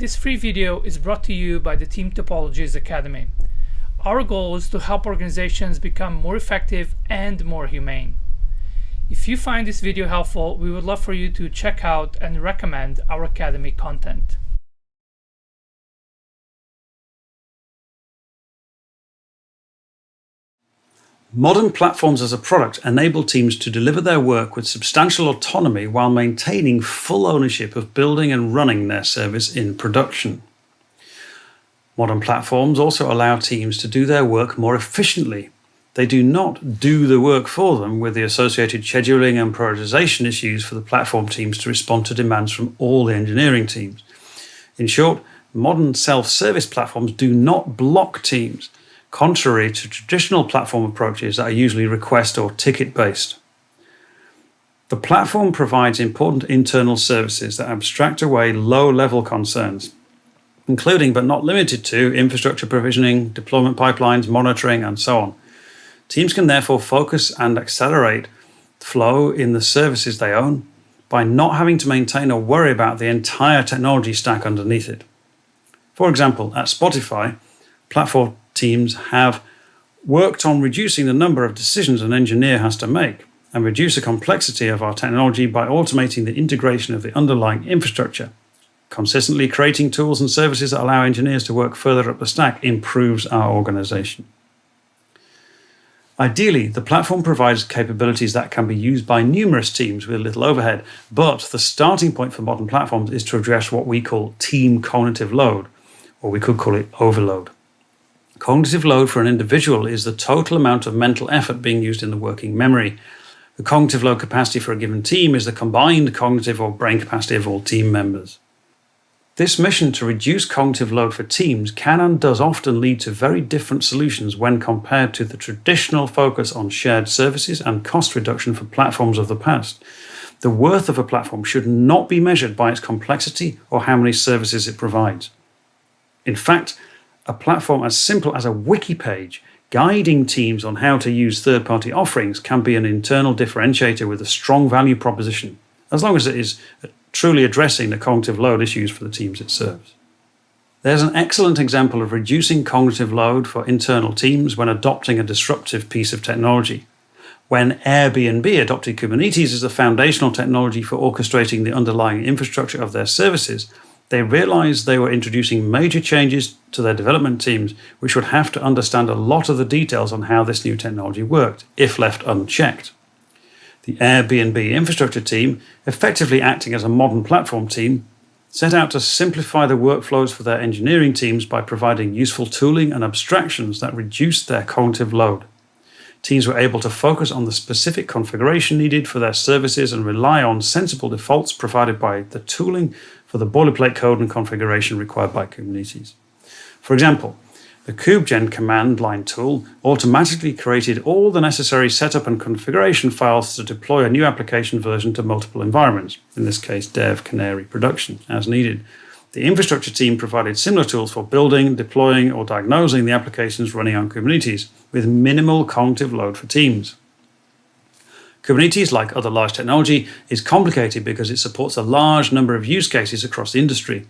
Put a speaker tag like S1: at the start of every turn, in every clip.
S1: This free video is brought to you by the Team Topologies Academy. Our goal is to help organizations become more effective and more humane. If you find this video helpful, we would love for you to check out and recommend our Academy content.
S2: Modern platforms as a product enable teams to deliver their work with substantial autonomy while maintaining full ownership of building and running their service in production. Modern platforms also allow teams to do their work more efficiently. They do not do the work for them, with the associated scheduling and prioritization issues for the platform teams to respond to demands from all the engineering teams. In short, modern self-service platforms do not block teams, contrary to traditional platform approaches that are usually request or ticket-based. The platform provides important internal services that abstract away low-level concerns, including but not limited to infrastructure provisioning, deployment pipelines, monitoring, and so on. Teams can therefore focus and accelerate flow in the services they own by not having to maintain or worry about the entire technology stack underneath it. For example, at Spotify, platform teams have worked on reducing the number of decisions an engineer has to make and reduce the complexity of our technology by automating the integration of the underlying infrastructure. Consistently creating tools and services that allow engineers to work further up the stack improves our organization. Ideally, the platform provides capabilities that can be used by numerous teams with little overhead, but the starting point for modern platforms is to address what we call team cognitive load, or we could call it overload. Cognitive load for an individual is the total amount of mental effort being used in the working memory. The cognitive load capacity for a given team is the combined cognitive or brain capacity of all team members. This mission to reduce cognitive load for teams can and does often lead to very different solutions when compared to the traditional focus on shared services and cost reduction for platforms of the past. The worth of a platform should not be measured by its complexity or how many services it provides. In fact, a platform as simple as a wiki page guiding teams on how to use third-party offerings can be an internal differentiator with a strong value proposition, as long as it is truly addressing the cognitive load issues for the teams it serves. There's an excellent example of reducing cognitive load for internal teams when adopting a disruptive piece of technology. When Airbnb adopted Kubernetes as the foundational technology for orchestrating the underlying infrastructure of their services, they realized they were introducing major changes to their development teams, which would have to understand a lot of the details on how this new technology worked, if left unchecked. The Airbnb infrastructure team, effectively acting as a modern platform team, set out to simplify the workflows for their engineering teams by providing useful tooling and abstractions that reduced their cognitive load. Teams were able to focus on the specific configuration needed for their services and rely on sensible defaults provided by the tooling for the boilerplate code and configuration required by Kubernetes. For example, the kubegen command line tool automatically created all the necessary setup and configuration files to deploy a new application version to multiple environments, in this case dev, canary, production, as needed. The infrastructure team provided similar tools for building, deploying, or diagnosing the applications running on Kubernetes, with minimal cognitive load for teams. Kubernetes, like other large technology, is complicated because it supports a large number of use cases across the industry.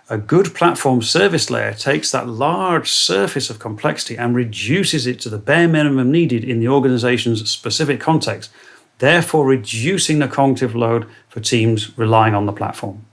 S2: A good platform service layer takes that large surface of complexity and reduces it to the bare minimum needed in the organization's specific context, therefore reducing the cognitive load for teams relying on the platform.